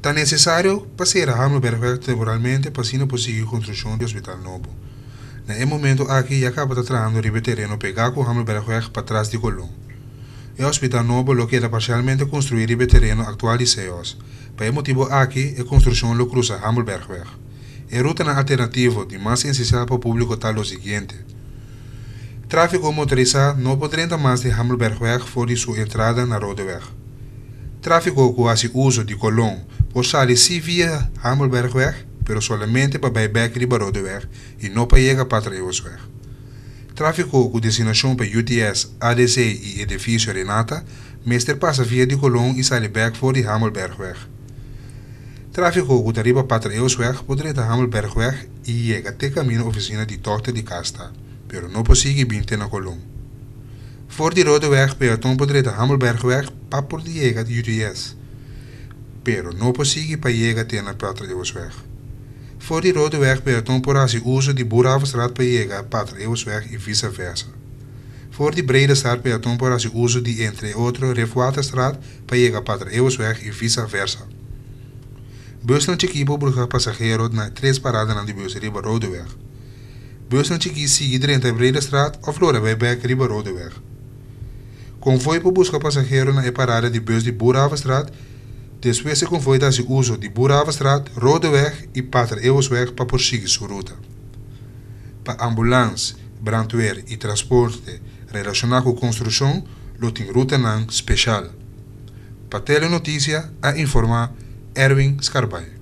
Tá necessário passear a Hammelbergweg temporalmente para assim conseguir construção do hospital novo. No momento aqui já acaba tratando de terreno pegar com o Hammelbergweg para trás de Colón. O hospital novo lo queda parcialmente construído em terreno atual de Ceos. Para esse motivo aqui, a construção lo cruza Hammelbergweg. A ruta alternativa de mais essencial para o público está o seguinte. Tráfego motorizado não pode entrar mais de Hammelbergweg fora de sua entrada na Rodeweg. Tráfego que faz uso de Colón pode sair sim via Hammelbergweg, pero solamente para buyback de Rodeweg e não para chegar para Eusweg. Tráfego com destinação para UTS, ADC e edifício Renata, mestre passa via de Colón e sai back for de Hammelbergweg. Tráfego que arriba para Eusweg pode entrar Hammelbergweg e chega até caminho oficina de Tochter de Casta, pero não consegue vir na Colón. Voor de Rodeweg peatón pode entrar Hammelbergweg para por de chegar de UTS, pero não consegue para chegar até na Patra Eusweg. Voor die Rodeweg peatón por fazer uso de Boerhavenstraat para chegar para Eusweg e vice-versa. Voor die brede straat peatón por fazer uso de, entre outros, Refuaterstraat para chegar para Eusweg e vice-versa. Bus não tinha para buscar passageiros na 3 paradas na bus riba Rodeweg. Bus não tinha seguir dentro da brede straat of lora bij back riba Rodeweg. Convoio para buscar passageiros na parada de bus de Boerhavenstraat. Depois se convoio dá-se uso de Boerhavenstraat, Rodeweg e Patra Eusweg para prosseguir sua ruta. Para ambulância, brandweer e transporte relacionado com construção, lo tem ruta não especial. Para telenotícia, a informar Erwin Scarbalho.